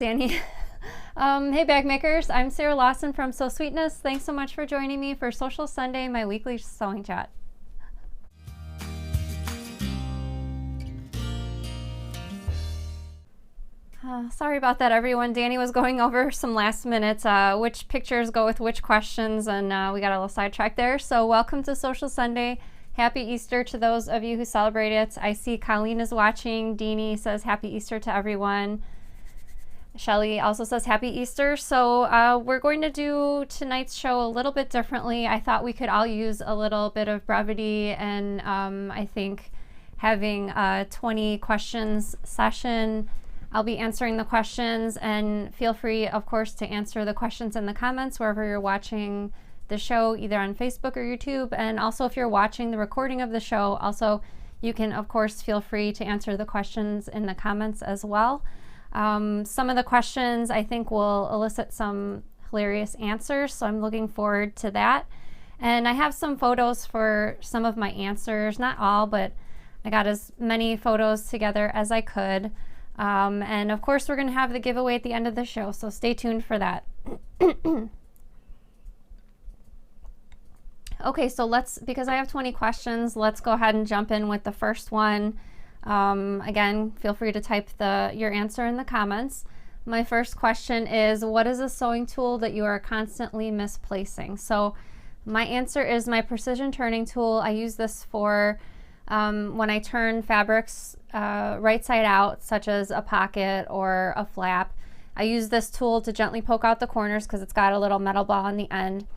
Danny. Hey bag makers, I'm Sarah Lawson from Sew Sweetness. Thanks so much for joining me for Sewcial Sunday, my weekly sewing chat. Sorry about that, everyone. Danny was going over some last minutes, which pictures go with which questions, and we got a little sidetracked there. So welcome to Sewcial Sunday. Happy Easter to those of you who celebrate it. I see Colleen is watching. Deanie says Happy Easter to everyone. Shelly also says Happy Easter. So we're going to do tonight's show a little bit differently. I thought we could all use a little bit of brevity, and I think having a 20 questions session. I'll be answering the questions, and feel free, of course, to answer the questions in the comments wherever you're watching the show, either on Facebook or YouTube. And also, if you're watching the recording of the show, also you can, of course, feel free to answer the questions in the comments as well. Some of the questions I think will elicit some hilarious answers, so I'm looking forward to that. And I have some photos for some of my answers, not all, but I got as many photos together as I could. And of course, we're going to have the giveaway at the end of the show, so stay tuned for that. Okay, so because I have 20 questions, let's go ahead and jump in with the first one. Again, feel free to type your answer in the comments. My first question is, what is a sewing tool that you are constantly misplacing? So my answer is my precision turning tool. I use this for when I turn fabrics right side out, such as a pocket or a flap. I use this tool to gently poke out the corners because it's got a little metal ball on the end.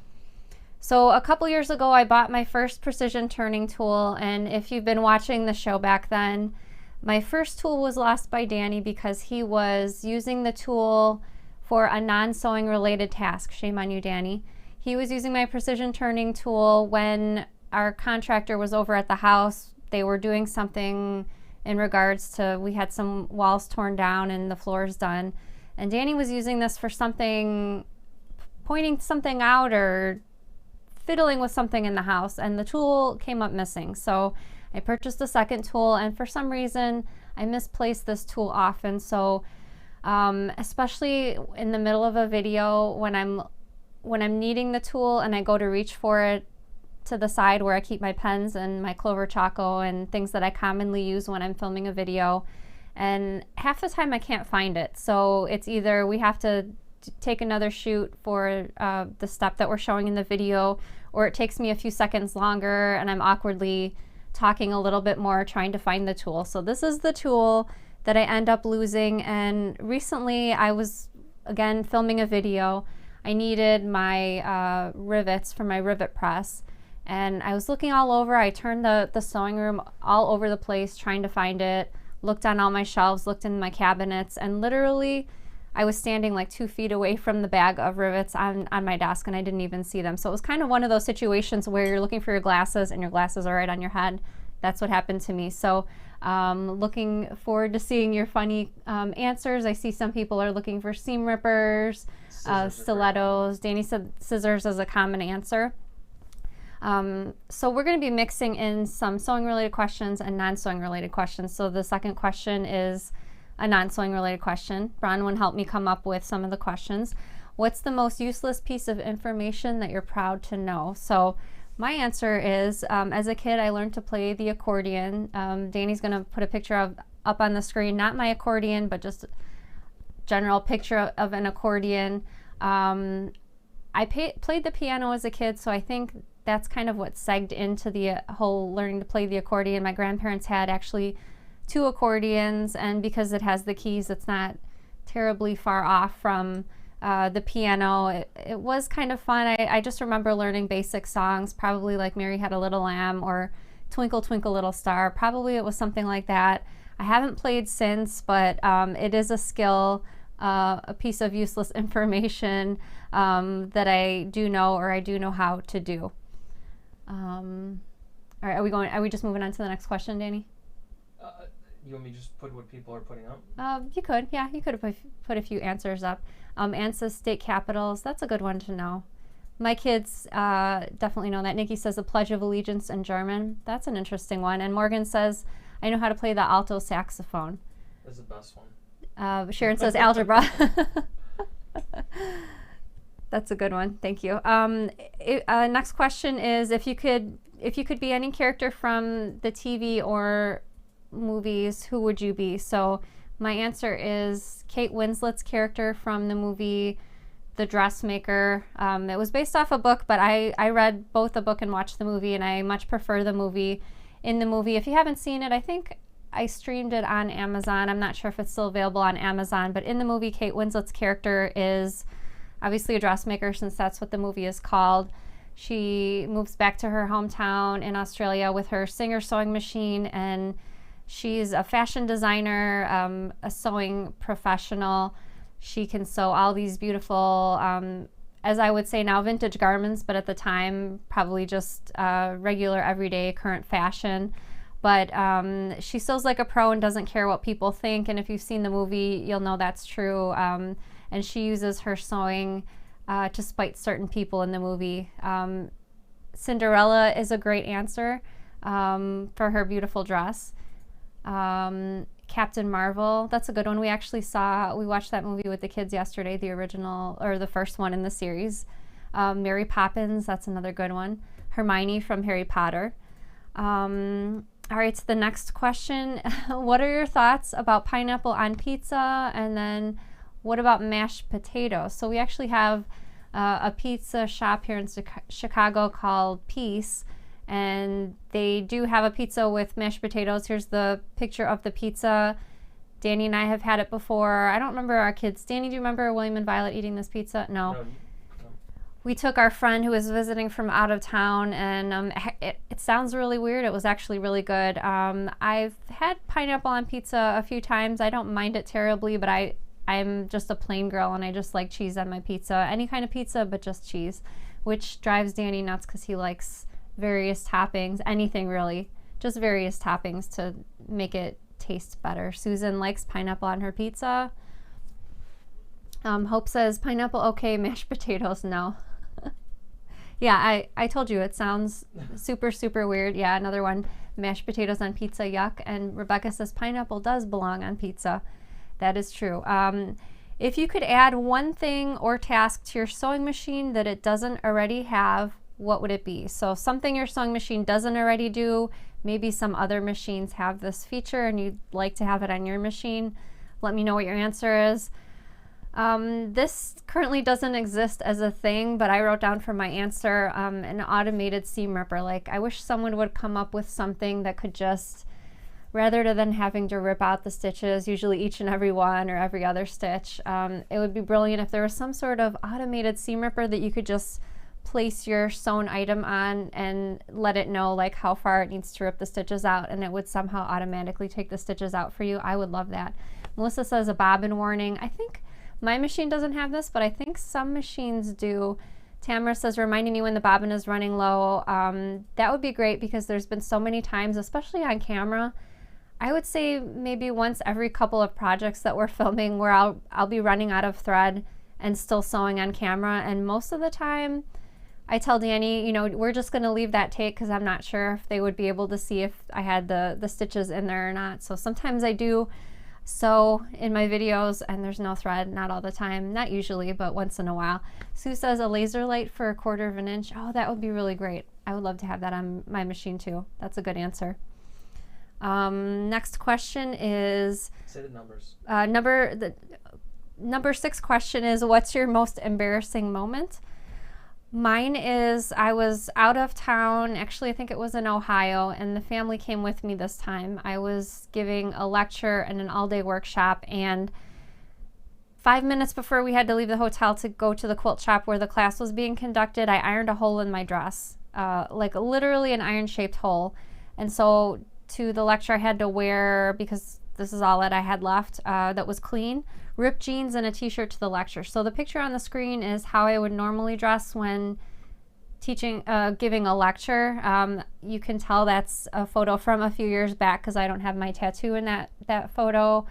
So a couple years ago, I bought my first precision turning tool, and if you've been watching the show back then, my first tool was lost by Danny because he was using the tool for a non-sewing related task. Shame on you, Danny. He was using my precision turning tool when our contractor was over at the house. They were doing something in regards to, we had some walls torn down and the floors done, and Danny was using this for something, pointing something out or fiddling with something in the house, and the tool came up missing. So I purchased a second tool, and for some reason I misplaced this tool often. So especially in the middle of a video, when I'm needing the tool and I go to reach for it to the side where I keep my pens and my Clover Choco and things that I commonly use when I'm filming a video, and half the time I can't find it. So it's either we have to take another shoot for the step that we're showing in the video, or it takes me a few seconds longer and I'm awkwardly talking a little bit more trying to find the tool. So this is the tool that I end up losing. And recently I was again filming a video. I needed my rivets for my rivet press, and I was looking all over. I turned the sewing room all over the place trying to find it, looked on all my shelves, looked in my cabinets, and literally I was standing like 2 feet away from the bag of rivets on my desk, and I didn't even see them. So it was kind of one of those situations where you're looking for your glasses and your glasses are right on your head. That's what happened to me. So looking forward to seeing your funny answers. I see some people are looking for seam rippers, stilettos. Danny said scissors is a common answer. So we're going to be mixing in some sewing related questions and non-sewing related questions. So the second question is a non-sewing related question. Bronwyn helped me come up with some of the questions. What's the most useless piece of information that you're proud to know? So my answer is, as a kid, I learned to play the accordion. Danny's going to put a picture up on the screen, not my accordion, but just a general picture of an accordion. I played the piano as a kid, so I think that's kind of what segged into the whole learning to play the accordion. My grandparents had actually 2 accordions, and because it has the keys, it's not terribly far off from the piano. It was kind of fun. I just remember learning basic songs, probably like Mary Had a Little Lamb or Twinkle Twinkle Little Star. Probably it was something like that. I haven't played since, but it is a skill, a piece of useless information that I do know, or I do know how to do. All right, are we just moving on to the next question, Danny? You want me to just put what people are putting up? You could, yeah, you could have put a few answers up. Anne says state capitals. That's a good one to know. My kids definitely know that. Nikki says the Pledge of Allegiance in German. That's an interesting one. And Morgan says, I know how to play the alto saxophone. That's the best one. Sharon says algebra. That's a good one. Thank you. Next question is if you could be any character from the TV or movies, who would you be? So my answer is Kate Winslet's character from the movie The Dressmaker. It was based off a book, but I read both the book and watched the movie, and I much prefer the movie. In the movie, if you haven't seen it, I think I streamed it on Amazon. I'm not sure if it's still available on Amazon, but in the movie, Kate Winslet's character is obviously a dressmaker, since that's what the movie is called. She moves back to her hometown in Australia with her Singer sewing machine, and she's a fashion designer, a sewing professional. She can sew all these beautiful, as I would say now, vintage garments, but at the time, probably just regular, everyday, current fashion. But she sews like a pro and doesn't care what people think. And if you've seen the movie, you'll know that's true. And she uses her sewing to spite certain people in the movie. Cinderella is a great answer for her beautiful dress. Captain Marvel, that's a good one. We watched that movie with the kids yesterday, the original, or the first one in the series. Mary Poppins, that's another good one. Hermione from Harry Potter. All right, so the next question, what are your thoughts about pineapple on pizza? And then what about mashed potatoes? So we actually have a pizza shop here in Chicago called Plece, and they do have a pizza with mashed potatoes. Here's the picture of the pizza. Danny and I have had it before. I don't remember our kids. Danny, do you remember William and Violet eating this pizza? No. We took our friend who was visiting from out of town, and it sounds really weird. It was actually really good. I've had pineapple on pizza a few times. I don't mind it terribly, but I'm just a plain girl, and I just like cheese on my pizza. Any kind of pizza, but just cheese, which drives Danny nuts because he likes various toppings, anything really, just various toppings to make it taste better. Susan likes pineapple on her pizza. Hope says pineapple okay, mashed potatoes no. Yeah, I told you it sounds super, super weird. Yeah, another one, mashed potatoes on pizza, yuck. And Rebecca says pineapple does belong on pizza. That is true. If you could add one thing or task to your sewing machine that it doesn't already have, what would it be? So something your sewing machine doesn't already do, maybe some other machines have this feature and you'd like to have it on your machine. Let me know what your answer is. This currently doesn't exist as a thing, but I wrote down for my answer an automated seam ripper. Like, I wish someone would come up with something that could just, rather than having to rip out the stitches, usually each and every one or every other stitch, it would be brilliant if there was some sort of automated seam ripper that you could just place your sewn item on and let it know like how far it needs to rip the stitches out, and it would somehow automatically take the stitches out for you. I would love that. Melissa says a bobbin warning. I think my machine doesn't have this, but I think some machines do. Tamara says, reminding me when the bobbin is running low. That would be great because there's been so many times, especially on camera, I would say maybe once every couple of projects that we're filming where I'll be running out of thread and still sewing on camera. And most of the time, I tell Danny, you know, we're just going to leave that take because I'm not sure if they would be able to see if I had the stitches in there or not. So sometimes I do sew in my videos and there's no thread, not all the time, not usually, but once in a while. Sue says a laser light for 1/4 of an inch. Oh, that would be really great. I would love to have that on my machine too. That's a good answer. Next question is, say the numbers. Number 6 question is, what's your most embarrassing moment? Mine is, I was out of town, actually I think it was in Ohio, and the family came with me this time. I was giving a lecture and an all-day workshop, and 5 minutes before we had to leave the hotel to go to the quilt shop where the class was being conducted, I ironed a hole in my dress, like literally an iron-shaped hole. And so to the lecture I had to wear, because this is all that I had left that was clean, ripped jeans and a t-shirt to the lecture. So the picture on the screen is how I would normally dress when teaching, giving a lecture. You can tell that's a photo from a few years back because I don't have my tattoo in that photo.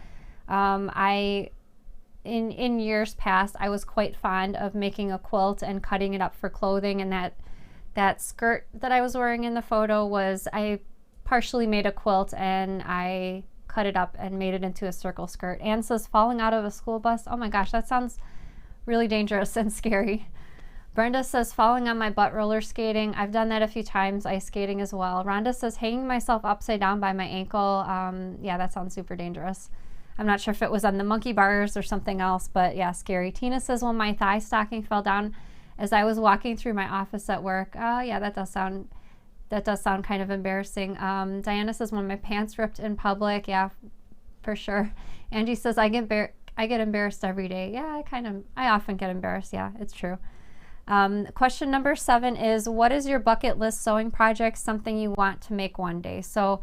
In years past, I was quite fond of making a quilt and cutting it up for clothing, and that skirt that I was wearing in the photo was, I partially made a quilt and I cut it up and made it into a circle skirt. Anne says falling out of a school bus. Oh my gosh, that sounds really dangerous and scary. Brenda says falling on my butt roller skating. I've done that a few times. Ice skating as well. Rhonda says hanging myself upside down by my ankle. Yeah, that sounds super dangerous. I'm not sure if it was on the monkey bars or something else, but yeah, scary. Tina says when my thigh stocking fell down as I was walking through my office at work. Yeah, that does sound kind of embarrassing. Diana says when my pants ripped in public. Yeah, for sure. Angie says I get embarrassed every day. Yeah, I often get embarrassed. Yeah, it's true. Question number 7 is, what is your bucket list sewing project, something you want to make one day? So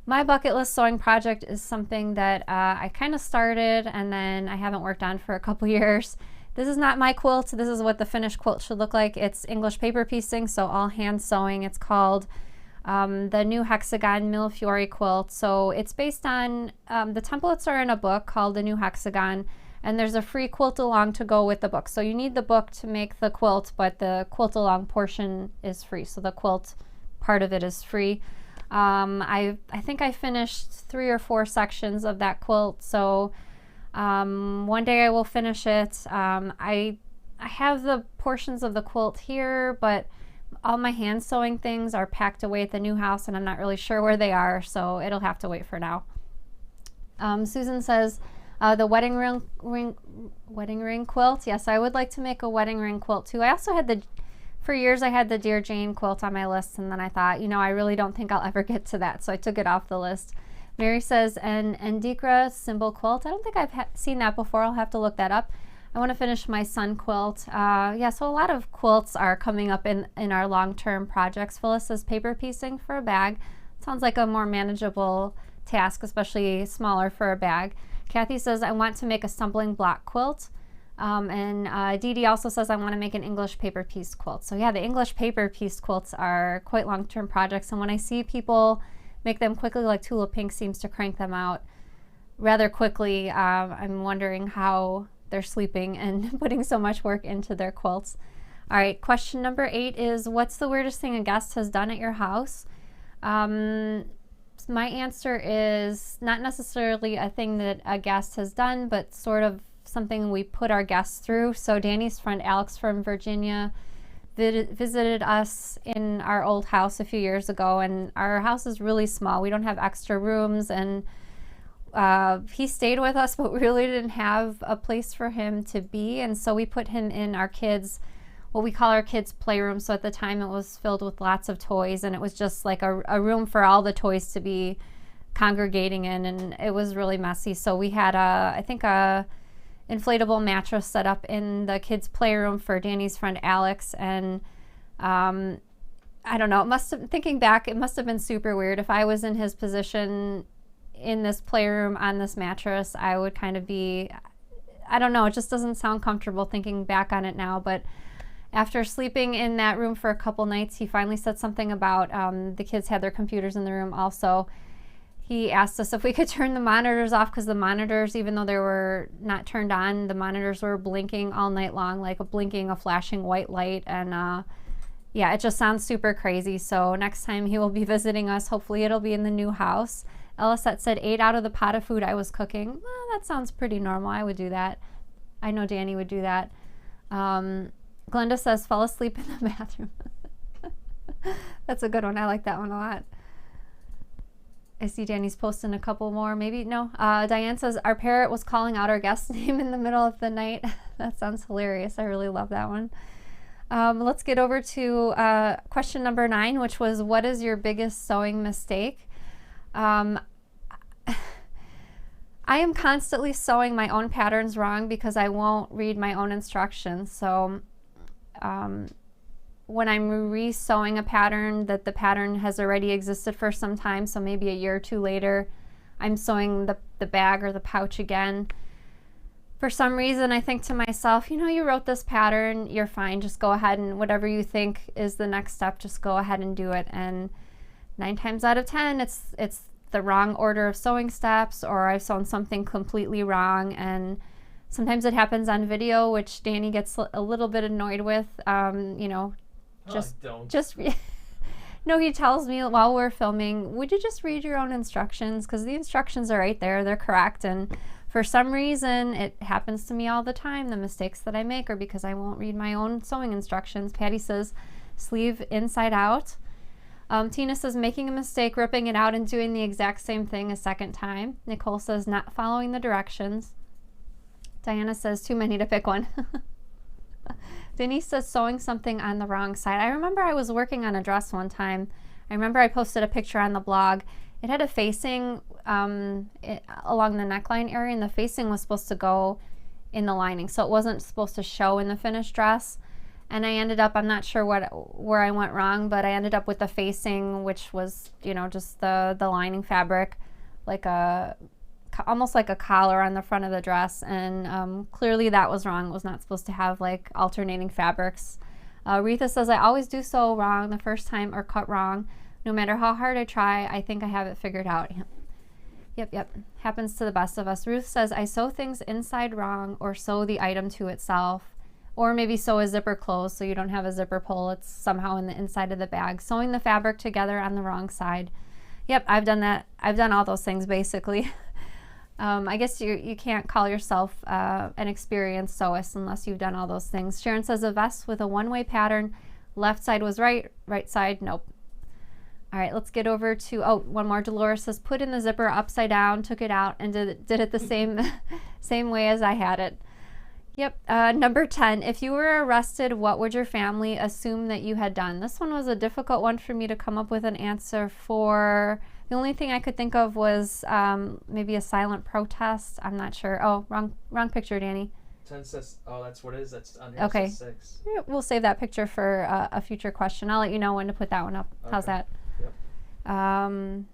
my bucket list sewing project is something that I kind of started and then I haven't worked on for a couple years. This is not my quilt. This is what the finished quilt should look like. It's English paper piecing, so all hand sewing. It's called the New Hexagon Millefiori quilt. So it's based on, the templates are in a book called the New Hexagon, and there's a free quilt along to go with the book. So you need the book to make the quilt, but the quilt along portion is free. So the quilt part of it is free. I think I finished 3 or 4 sections of that quilt. So one day I will finish it. I have the portions of the quilt here, but all my hand sewing things are packed away at the new house and I'm not really sure where they are. So it'll have to wait for now. Susan says, the wedding ring quilt. Yes, I would like to make a wedding ring quilt too. I also had for years I had the Dear Jane quilt on my list, and then I thought, I really don't think I'll ever get to that, so I took it off the list. Mary says an Endicra symbol quilt. I don't think I've seen that before. I'll have to look that up. I want to finish my sun quilt. Yeah, so a lot of quilts are coming up in our long-term projects. Phyllis says paper piecing for a bag. Sounds like a more manageable task, especially smaller for a bag. Kathy says, I want to make a stumbling block quilt. And Dee Dee also says, I want to make an English paper piece quilt. So yeah, the English paper piece quilts are quite long-term projects. And when I see people make them quickly, like Tula Pink seems to crank them out rather quickly, I'm wondering how they're sleeping and putting so much work into their quilts. All right, question number 8 is, what's the weirdest thing a guest has done at your house? My answer is not necessarily a thing that a guest has done, but sort of something we put our guests through. So Danny's friend Alex from Virginia visited us in our old house a few years ago, and our house is really small. We don't have extra rooms, and he stayed with us, but we really didn't have a place for him to be, and so we put him in what we call our kids' playroom. So at the time it was filled with lots of toys, and it was just like a room for all the toys to be congregating in, and it was really messy. So we had I think a inflatable mattress set up in the kids' playroom for Danny's friend Alex, and I don't know, thinking back, it must have been super weird. If I was in his position in this playroom on this mattress, I would kind of be, I don't know, it just doesn't sound comfortable thinking back on it now. But after sleeping in that room for a couple nights, he finally said something about the kids had their computers in the room also. He asked us if we could turn the monitors off, because the monitors, even though they were not turned on, the monitors were blinking all night long, like a flashing white light. And yeah, it just sounds super crazy. So next time he will be visiting us, hopefully it'll be in the new house. Elisette said 8 out of the pot of food I was cooking. Well, that sounds pretty normal. I would do that. I know Danny would do that. Glenda says fall asleep in the bathroom. That's a good one. I like that one a lot. I see Danny's posting a couple more. Maybe no. Diane says our parrot was calling out our guest's name in the middle of the night. That sounds hilarious. I really love that one. Let's get over to question number 9, which was, what is your biggest sewing mistake? I am constantly sewing my own patterns wrong because I won't read my own instructions. So when I'm re-sewing a pattern that the pattern has already existed for some time, so maybe a year or 2 later, I'm sewing the bag or the pouch again. For some reason, I think to myself, you wrote this pattern, you're fine, just go ahead and whatever you think is the next step, just go ahead and do it. And 9 times out of 10, it's the wrong order of sewing steps, or I've sewn something completely wrong. And sometimes it happens on video, which Danny gets a little bit annoyed with. No, he tells me while we're filming, would you just read your own instructions? Because the instructions are right there. They're correct. And for some reason, it happens to me all the time. The mistakes that I make are because I won't read my own sewing instructions. Patty says, sleeve inside out. Tina says, making a mistake, ripping it out and doing the exact same thing a second time. Nicole says, not following the directions. Diana says, too many to pick one. Denise says, sewing something on the wrong side. I remember I was working on a dress one time. I remember I posted a picture on the blog. It had a facing along the neckline area, and the facing was supposed to go in the lining, so it wasn't supposed to show in the finished dress. And I ended up, I'm not sure where I went wrong, but I ended up with the facing, which was, you know, just the lining fabric, like almost like a collar on the front of the dress, and clearly that was wrong. It was not supposed to have like alternating fabrics. Retha says, I always do sew wrong the first time or cut wrong. No matter how hard I try, I think I have it figured out. Yep. Happens to the best of us. Ruth says, I sew things inside wrong or sew the item to itself. Or maybe sew a zipper closed so you don't have a zipper pull. It's somehow in the inside of the bag. Sewing the fabric together on the wrong side. Yep, I've done that. I've done all those things basically. I guess you can't call yourself an experienced sewist unless you've done all those things. Sharon says, a vest with a one-way pattern. Left side was right side, nope. All right, let's get over to, one more. Dolores says, put in the zipper upside down, took it out, and did it the same way as I had it. Yep. Number 10, if you were arrested, what would your family assume that you had done? This one was a difficult one for me to come up with an answer for. The only thing I could think of was maybe a silent protest. I'm not sure. Oh, wrong picture, Danny. 10 says, oh, that's what it is. That's on here. Okay. Says 6. Yeah, we'll save that picture for a future question. I'll let you know when to put that one up. Okay. How's that? Yep.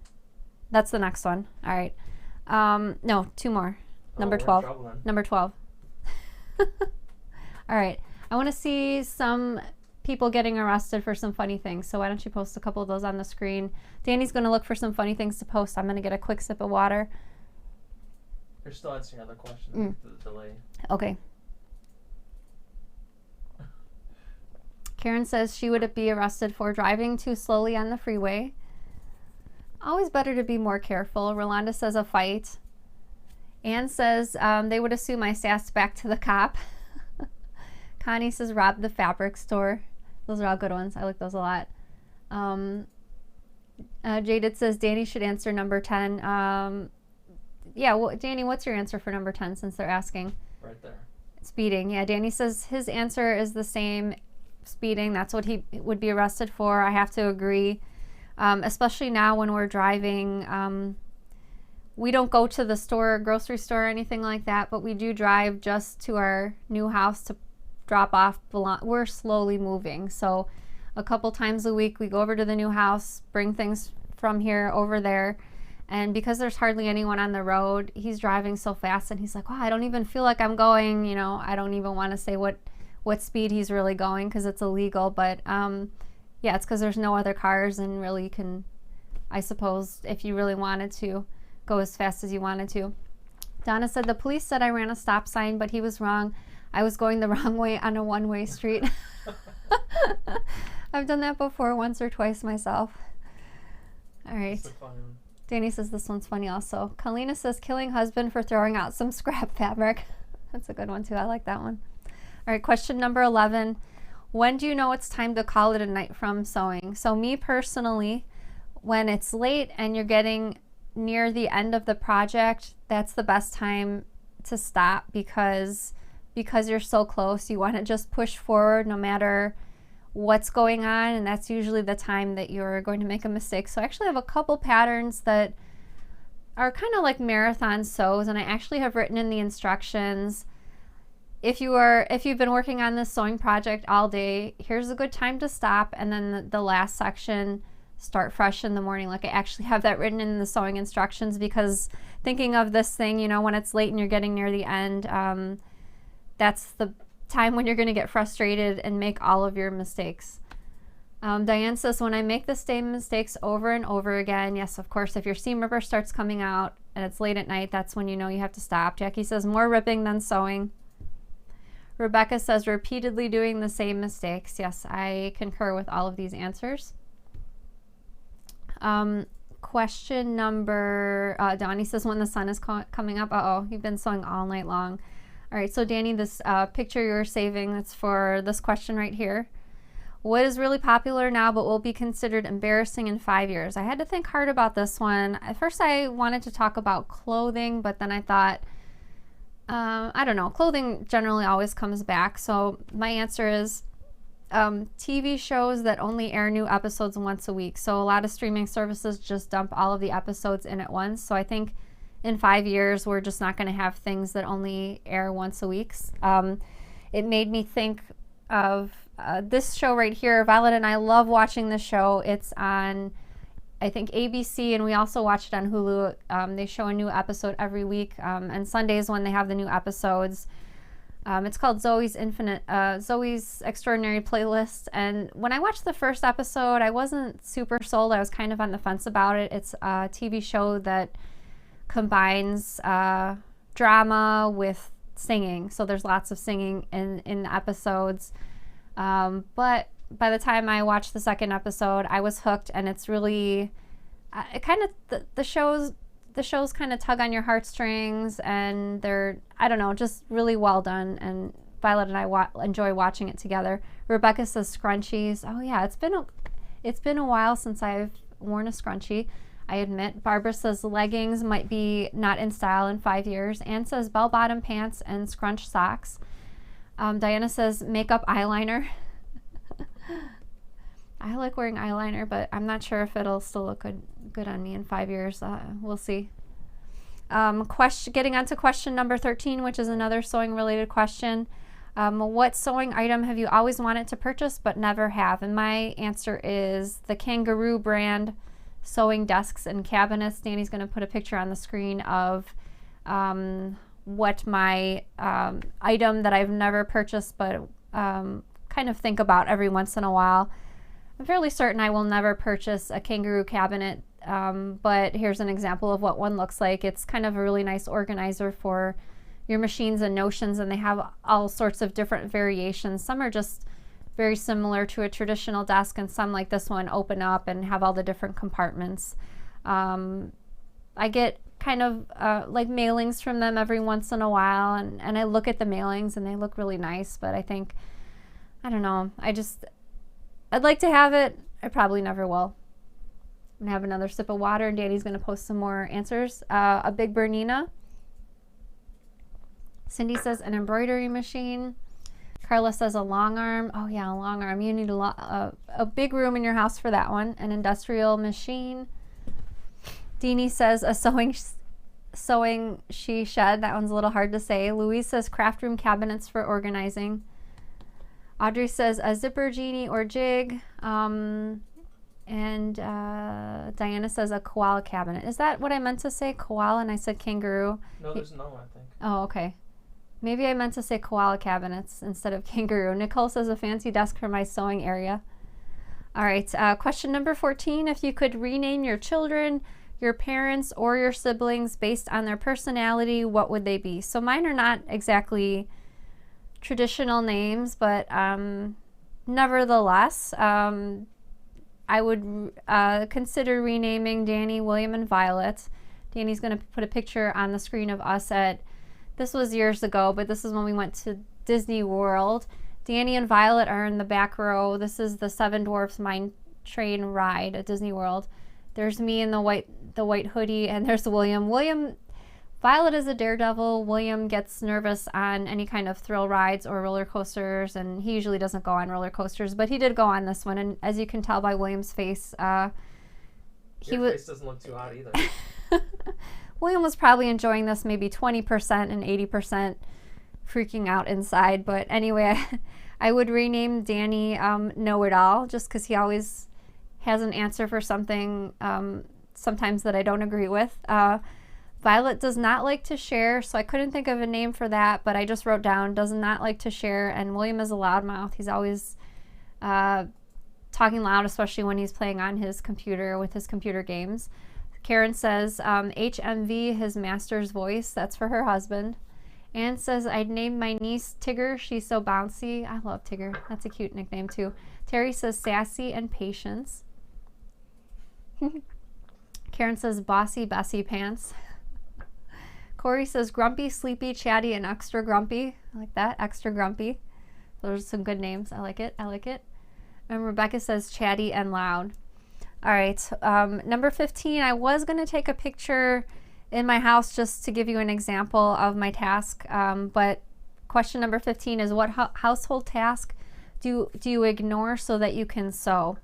That's the next one. All right. No, 2 more. Number 12. Number 12. All right. I want to see some people getting arrested for some funny things. So why don't you post a couple of those on the screen? Danny's going to look for some funny things to post. I'm going to get a quick sip of water. You're still answering other questions. The delay. Okay. Karen says she would be arrested for driving too slowly on the freeway. Always better to be more careful. Rolanda says a fight. Anne says they would assume I sassed back to the cop. Connie says rob the fabric store. Those are all good ones. I like those a lot. Jaded says Danny should answer number 10. Yeah, well, Danny, what's your answer for number 10 since they're asking? Right there. Speeding. Yeah, Danny says his answer is the same. Speeding. That's what he would be arrested for. I have to agree. Especially now when we're driving. We don't go to the store, grocery store, or anything like that, but we do drive just to our new house to drop off. We're slowly moving, so a couple times a week we go over to the new house, bring things from here over there, and because there's hardly anyone on the road, he's driving so fast, and he's like, wow, I don't even feel like I'm going, you know, I don't even want to say what speed he's really going because it's illegal, but yeah, it's because there's no other cars, and really you can, I suppose, if you really wanted to, go as fast as you wanted to. Donna said the police said I ran a stop sign, but he was wrong. I was going the wrong way on a one-way street. I've done that before, once or twice myself. All right. Danny says this one's funny also. Kalina says killing husband for throwing out some scrap fabric. That's a good one too. I like that one. All right, question number 11. When do you know it's time to call it a night from sewing? So me personally, when it's late and you're getting near the end of the project, that's the best time to stop because you're so close. You want to just push forward no matter what's going on, and that's usually the time that you're going to make a mistake. So I actually have a couple patterns that are kind of like marathon sews, and I actually have written in the instructions, if you've been working on this sewing project all day, here's a good time to stop, and then the last section, start fresh in the morning. Like I actually have that written in the sewing instructions because thinking of this thing, you know, when it's late and you're getting near the end, that's the time when you're going to get frustrated and make all of your mistakes. Diane says, when I make the same mistakes over and over again, yes, of course, if your seam ripper starts coming out and it's late at night, that's when you know you have to stop. Jackie says, more ripping than sewing. Rebecca says, repeatedly doing the same mistakes. Yes, I concur with all of these answers. Question number, Donnie says, when the sun is coming up. Uh-oh, you've been sewing all night long. All right, so Danny, this picture you're saving, that's for this question right here. What is really popular now but will be considered embarrassing in 5 years? I had to think hard about this one. At first I wanted to talk about clothing, but then I thought, I don't know, clothing generally always comes back. So my answer is TV shows that only air new episodes once a week. So a lot of streaming services just dump all of the episodes in at once. So I think in 5 years, we're just not going to have things that only air once a week. It made me think of this show right here. Violet and I love watching this show. It's on, I think, ABC, and we also watch it on Hulu. They show a new episode every week, and Sundays when they have the new episodes. It's called Zoe's Extraordinary Playlist, and when I watched the first episode, I wasn't super sold. I was kind of on the fence about it. It's a TV show that combines drama with singing, so there's lots of singing in the episodes. But by the time I watched the second episode, I was hooked, and it's really, it kind of, the shows kind of tug on your heartstrings, and they're, I don't know, just really well done, and Violet and I enjoy watching it together. Rebecca says scrunchies. Oh yeah, it's been a while since I've worn a scrunchie, I admit. Barbara says leggings might be not in style in 5 years. Anne says bell-bottom pants and scrunch socks. Diana says makeup eyeliner. I like wearing eyeliner, but I'm not sure if it'll still look good on me in 5 years. We'll see. Getting on to question number 13, which is another sewing related question. What sewing item have you always wanted to purchase but never have? And my answer is the Kangaroo brand sewing desks and cabinets. Danny's going to put a picture on the screen of what my item that I've never purchased but kind of think about every once in a while. I'm fairly certain I will never purchase a Kangaroo cabinet, but here's an example of what one looks like. It's kind of a really nice organizer for your machines and notions, and they have all sorts of different variations. Some are just very similar to a traditional desk, and some, like this one, open up and have all the different compartments. I get kind of like mailings from them every once in a while, and I look at the mailings and they look really nice, but I think, I don't know, I'd like to have it. I probably never will. I'm gonna have another sip of water, and Danny's gonna post some more answers. A Big Bernina. Cindy says an embroidery machine. Carla says a long arm. Oh yeah, a long arm. You need a big room in your house for that one. An industrial machine. Deanie says a sewing she shed. That one's a little hard to say. Louise says craft room cabinets for organizing. Audrey says a zipper genie or jig. And Diana says a koala cabinet. Is that what I meant to say? Koala, and I said kangaroo. No, there's no, I think. Oh, okay. Maybe I meant to say koala cabinets instead of kangaroo. Nicole says a fancy desk for my sewing area. All right, question number 14. If you could rename your children, your parents, or your siblings based on their personality, what would they be? So mine are not exactly traditional names, but nevertheless, I would consider renaming Danny, William, and Violet. Danny's going to put a picture on the screen of us at, this was years ago, but this is when we went to Disney World. Danny and Violet are in the back row. This is the Seven Dwarfs Mine Train ride at Disney World. There's me in the white hoodie, and there's William. Violet is a daredevil. William gets nervous on any kind of thrill rides or roller coasters, and he usually doesn't go on roller coasters, but he did go on this one, and as you can tell by William's face, Your face doesn't look too hot either. William was probably enjoying this maybe 20% and 80% freaking out inside, but anyway, I would rename Danny Know-It-All, just because he always has an answer for something sometimes that I don't agree with. Violet does not like to share, so I couldn't think of a name for that, but I just wrote down does not like to share, and William is a loudmouth. He's always talking loud, especially when he's playing on his computer with his computer games. Karen says HMV, his master's voice. That's for her husband. Anne says I'd name my niece Tigger. She's so bouncy. I love Tigger. That's a cute nickname too. Terry says sassy and patience. Karen says bossy Bessie pants. Corey says grumpy, sleepy, chatty, and extra grumpy. I like that, extra grumpy. Those are some good names. I like it. I like it. And Rebecca says chatty and loud. All right. Number 15, I was going to take a picture in my house just to give you an example of my task. But question number 15 is what household task do you ignore so that you can sew?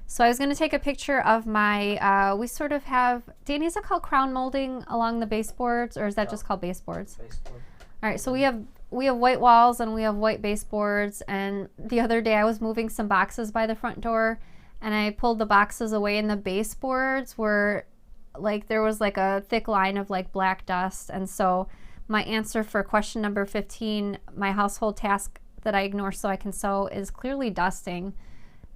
So I was going to take a picture of my, we sort of have, Danny, is it called crown molding along the baseboards, or is that just called baseboards? Baseboard. All right, so we have white walls and we have white baseboards, and the other day I was moving some boxes by the front door and I pulled the boxes away and the baseboards were like, there was like a thick line of like black dust. And so my answer for question number 15, my household task that I ignore so I can sew, is clearly dusting.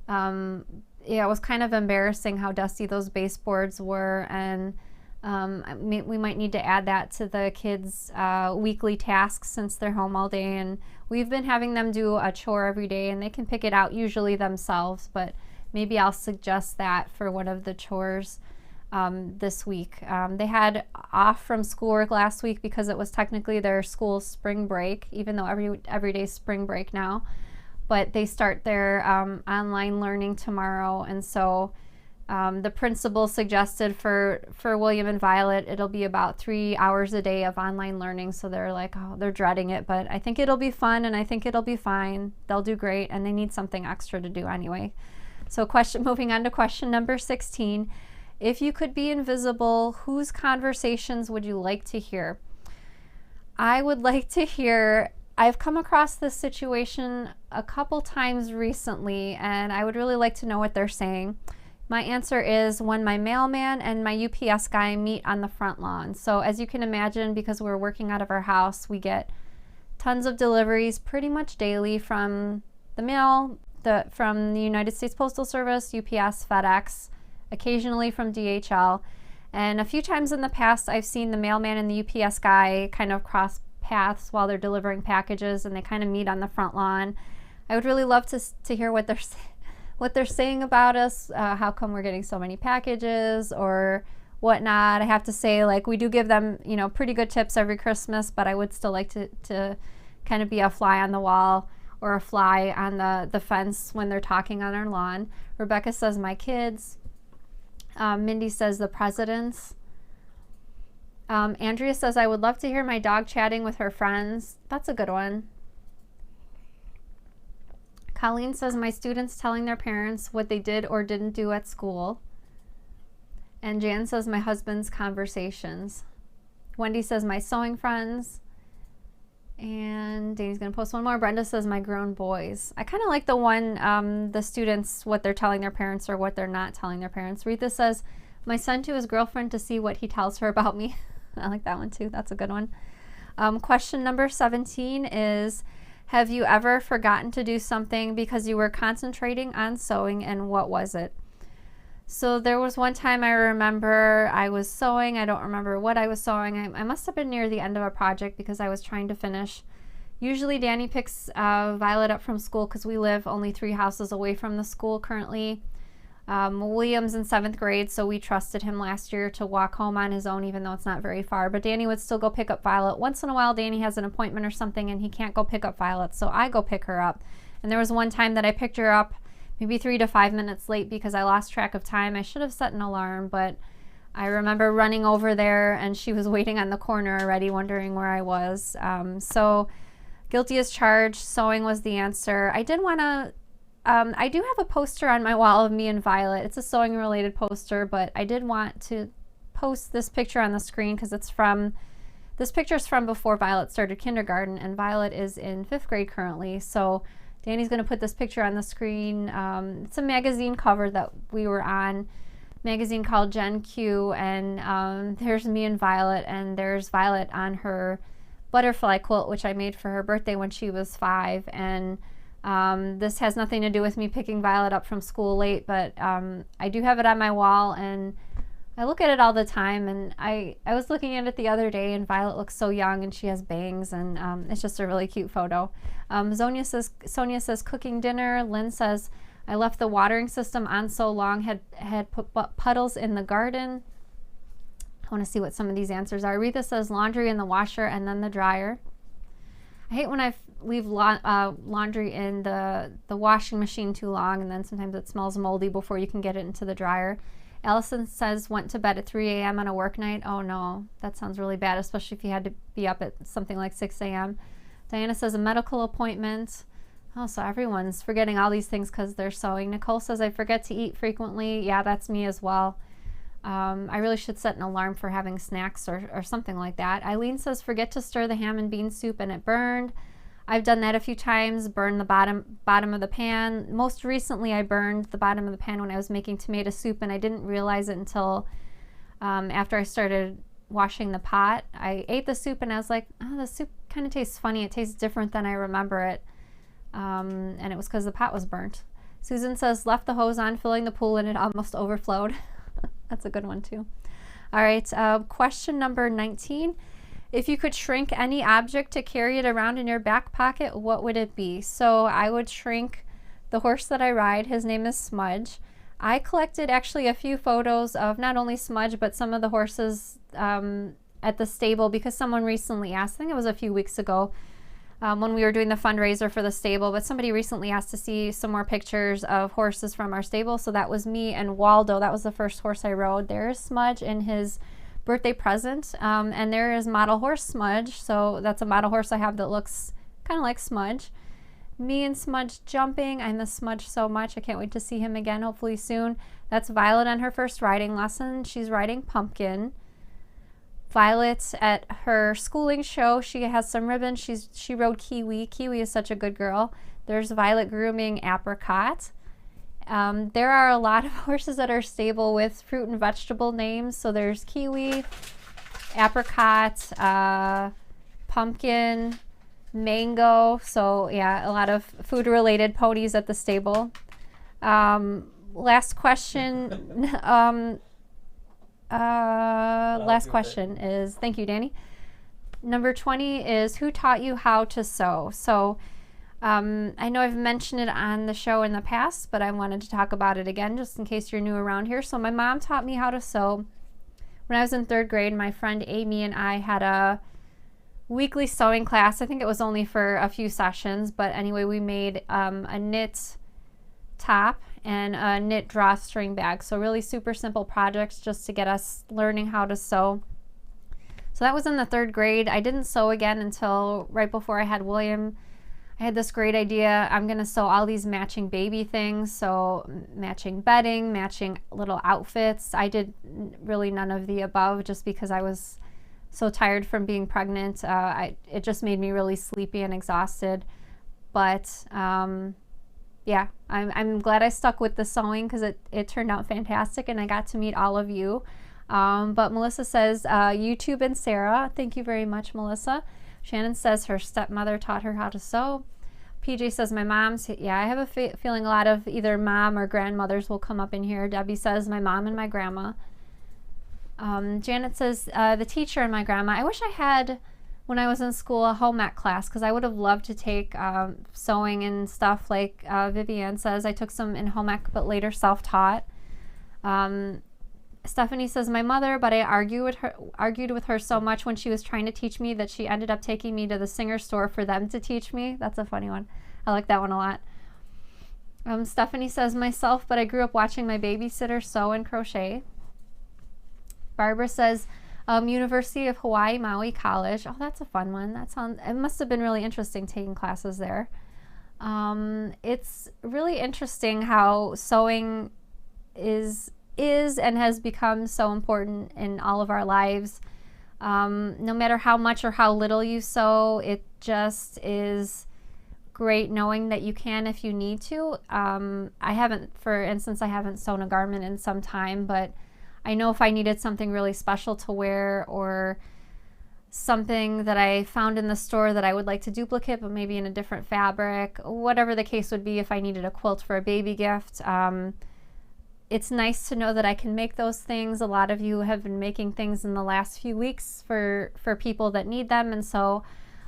Yeah, it was kind of embarrassing how dusty those baseboards were, and we might need to add that to the kids' weekly tasks since they're home all day. And we've been having them do a chore every day, and they can pick it out usually themselves, but maybe I'll suggest that for one of the chores this week. They had off from schoolwork last week because it was technically their school spring break, even though every day's spring break now. But they start their online learning tomorrow, and so the principal suggested for William and Violet, it'll be about 3 hours a day of online learning. So they're like, oh, they're dreading it, but I think it'll be fun, and I think it'll be fine. They'll do great, and they need something extra to do anyway. So moving on to question number 16. If you could be invisible, whose conversations would you like to hear? I would like to hear, I've come across this situation a couple times recently, and I would really like to know what they're saying. My answer is when my mailman and my UPS guy meet on the front lawn. So as you can imagine, because we're working out of our house, we get tons of deliveries pretty much daily from the mail, from the United States Postal Service, UPS, FedEx, occasionally from DHL. And a few times in the past, I've seen the mailman and the UPS guy kind of cross paths while they're delivering packages, and they kind of meet on the front lawn. I would really love to hear what they're saying about us, how come we're getting so many packages or whatnot. I have to say, like, we do give them, pretty good tips every Christmas, but I would still like to kind of be a fly on the wall or a fly on the fence when they're talking on our lawn. Rebecca says my kids. Mindy says the presidents. Andrea says, I would love to hear my dog chatting with her friends. That's a good one. Colleen says, my students telling their parents what they did or didn't do at school. And Jan says, my husband's conversations. Wendy says, my sewing friends. And Danny's going to post one more. Brenda says, my grown boys. I kind of like the one, the students, what they're telling their parents or what they're not telling their parents. Rita says, my son to his girlfriend to see what he tells her about me. I like that one too. That's a good one. Question number 17 is, have you ever forgotten to do something because you were concentrating on sewing, and what was it? So there was one time I remember I was sewing. I don't remember what I was sewing. I must have been near the end of a project because I was trying to finish. Usually Danny picks Violet up from school because we live only 3 houses away from the school currently. William's in 7th grade, so we trusted him last year to walk home on his own, even though it's not very far. But Danny would still go pick up Violet. Once in a while, Danny has an appointment or something, and he can't go pick up Violet, so I go pick her up. And there was one time that I picked her up maybe 3 to 5 minutes late because I lost track of time. I should have set an alarm, but I remember running over there, and she was waiting on the corner already, wondering where I was. So guilty as charged. Sewing was the answer. I did want to I do have a poster on my wall of me and Violet. It's a sewing related poster, but I did want to post this picture on the screen because this picture's from before Violet started kindergarten, and Violet is in 5th grade currently. So Danny's going to put this picture on the screen. It's a magazine cover that we were on, magazine called Gen Q, and there's me and Violet, and there's Violet on her butterfly quilt, which I made for her birthday when she was 5. And this has nothing to do with me picking Violet up from school late, but I do have it on my wall, and I look at it all the time. And I was looking at it the other day, and Violet looks so young, and she has bangs, and it's just a really cute photo. Sonia says cooking dinner. Lynn says, I left the watering system on so long, had put puddles in the garden. I want to see what some of these answers are. Aretha says laundry in the washer and then the dryer. I hate when I leave laundry in the washing machine too long, and then sometimes it smells moldy before you can get it into the dryer. Allison says went to bed at 3 a.m. on a work night. Oh no, that sounds really bad, especially if you had to be up at something like 6 a.m. Diana says a medical appointment. Oh, so everyone's forgetting all these things because they're sewing. Nicole says I forget to eat frequently. Yeah, that's me as well. I really should set an alarm for having snacks or something like that. Eileen says forget to stir the ham and bean soup and it burned. I've done that a few times, burned the bottom of the pan. Most recently I burned the bottom of the pan when I was making tomato soup, and I didn't realize it until after I started washing the pot. I ate the soup and I was like, oh, the soup kind of tastes funny. It tastes different than I remember it. And it was because the pot was burnt. Susan says left the hose on filling the pool and it almost overflowed. That's a good one too. All right, question number 19. If you could shrink any object to carry it around in your back pocket, what would it be? So I would shrink the horse that I ride. His name is Smudge. I collected actually a few photos of not only Smudge, but some of the horses at the stable because someone recently asked, I think it was a few weeks ago, when we were doing the fundraiser for the stable, but somebody recently asked to see some more pictures of horses from our stable. So that was me and Waldo. That was the first horse I rode. There's Smudge in his birthday present. And there is model horse Smudge. So that's a model horse I have that looks kind of like Smudge. Me and Smudge jumping. I miss Smudge so much. I can't wait to see him again, hopefully soon. That's Violet on her first riding lesson. She's riding Pumpkin. Violet at her schooling show, she has some ribbons. She rode Kiwi. Kiwi is such a good girl. There's Violet grooming Apricot. There are a lot of horses at our stable with fruit and vegetable names. So there's Kiwi, Apricot, Pumpkin, Mango. So yeah, a lot of food related ponies at the stable. Last question. Last question is, thank you, Danny. Number 20 is, who taught you how to sew? So I know I've mentioned it on the show in the past, but I wanted to talk about it again just in case you're new around here. So my mom taught me how to sew. When I was in 3rd grade, my friend Amy and I had a weekly sewing class. I think it was only for a few sessions, but anyway, we made a knit top and a knit drawstring bag. So really super simple projects just to get us learning how to sew. So that was in the 3rd grade. I didn't sew again until right before I had William. I had this great idea. I'm going to sew all these matching baby things. So matching bedding, matching little outfits. I did really none of the above just because I was so tired from being pregnant. It just made me really sleepy and exhausted. But yeah, I'm glad I stuck with the sewing because it turned out fantastic and I got to meet all of you. But Melissa says, YouTube and Sarah. Thank you very much, Melissa. Shannon says her stepmother taught her how to sew. PJ says my mom's. Yeah, I have a feeling a lot of either mom or grandmothers will come up in here. Debbie says my mom and my grandma. Janet says the teacher and my grandma. I wish I had, when I was in school, a home ec class because I would have loved to take sewing and stuff like Vivian says. I took some in home ec but later self-taught. Stephanie says my mother, but I argued with her so much when she was trying to teach me that she ended up taking me to the Singer store for them to teach me. That's a funny one. I like that one a lot. Stephanie says myself, but I grew up watching my babysitter sew and crochet. Barbara says University of Hawaii Maui College. Oh, that's a fun one. It must have been really interesting taking classes there. It's really interesting how sewing is and has become so important in all of our lives. No matter how much or how little you sew, it just is great knowing that you can if you need to. For instance, I haven't sewn a garment in some time, but I know if I needed something really special to wear or something that I found in the store that I would like to duplicate, but maybe in a different fabric, whatever the case would be, if I needed a quilt for a baby gift, it's nice to know that I can make those things. A lot of you have been making things in the last few weeks for people that need them, and so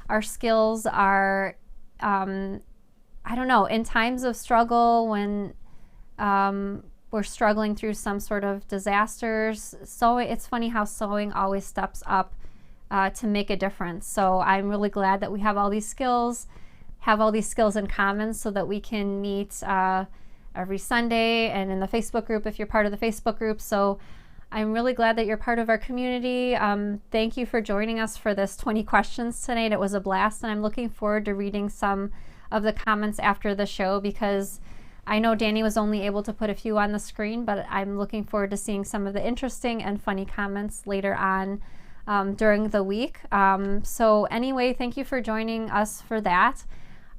our skills are, I don't know, in times of struggle when we're struggling through some sort of disasters. So it's funny how sewing always steps up to make a difference. So I'm really glad that we have all these skills in common so that we can meet every Sunday and in the Facebook group if you're part of the Facebook group. So I'm really glad that you're part of our community. Thank you for joining us for this 20 questions tonight. It was a blast, and I'm looking forward to reading some of the comments after the show, because I know Danny was only able to put a few on the screen, but I'm looking forward to seeing some of the interesting and funny comments later on during the week. So anyway, thank you for joining us for that.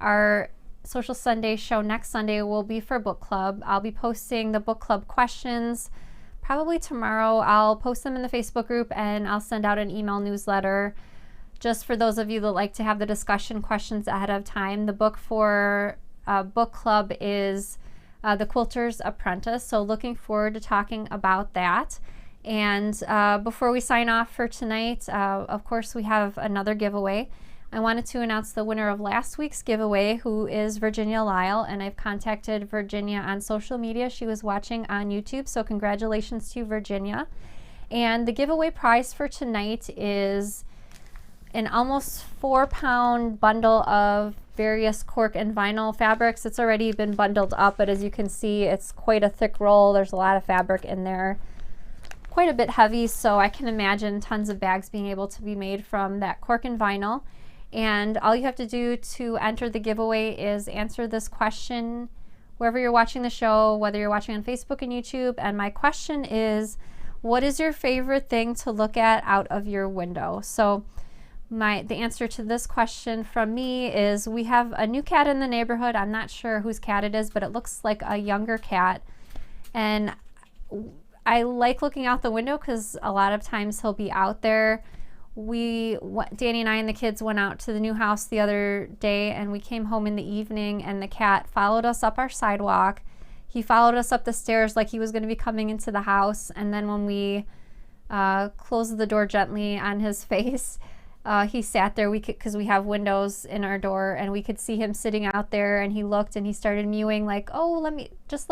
Our Sewcial Sunday show next Sunday will be for book club. I'll be posting the book club questions probably tomorrow. I'll post them in the Facebook group, and I'll send out an email newsletter just for those of you that like to have the discussion questions ahead of time. The book for book club is The Quilter's Apprentice, so looking forward to talking about that. And before we sign off for tonight, of course we have another giveaway. I wanted to announce the winner of last week's giveaway, who is Virginia Lyle, and I've contacted Virginia on social media. She was watching on YouTube, so congratulations to Virginia. And the giveaway prize for tonight is an almost 4-pound bundle of various cork and vinyl fabrics. It's already been bundled up, but as you can see, it's quite a thick roll. There's a lot of fabric in there, quite a bit heavy, so I can imagine tons of bags being able to be made from that cork and vinyl. And all you have to do to enter the giveaway is answer this question wherever you're watching the show, whether you're watching on Facebook and YouTube. And my question is, what is your favorite thing to look at out of your window? So the answer to this question from me is, we have a new cat in the neighborhood. I'm not sure whose cat it is, but it looks like a younger cat. And I like looking out the window because a lot of times he'll be out there. Danny and I and the kids went out to the new house the other day, and we came home in the evening, and the cat followed us up our sidewalk. He followed us up the stairs like he was going to be coming into the house, and then when we closed the door gently on his face, he sat there because we have windows in our door, and we could see him sitting out there, and he looked and he started mewing like, oh, let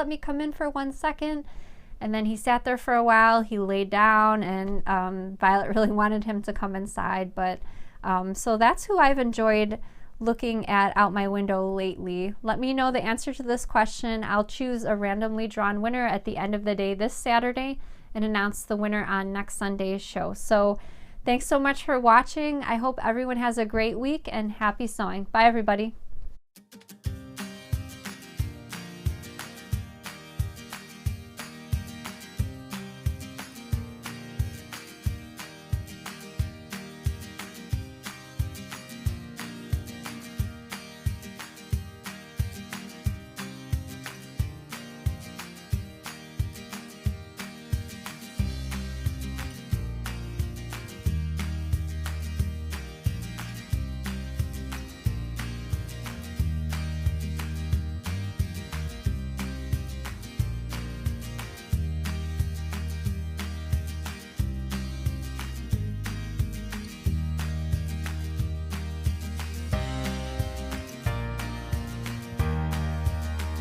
me come in for 1 second. And then he sat there for a while, he laid down, and Violet really wanted him to come inside. But so that's who I've enjoyed looking at out my window lately. Let me know the answer to this question. I'll choose a randomly drawn winner at the end of the day this Saturday and announce the winner on next Sunday's show. So thanks so much for watching. I hope everyone has a great week, and happy sewing. Bye, everybody.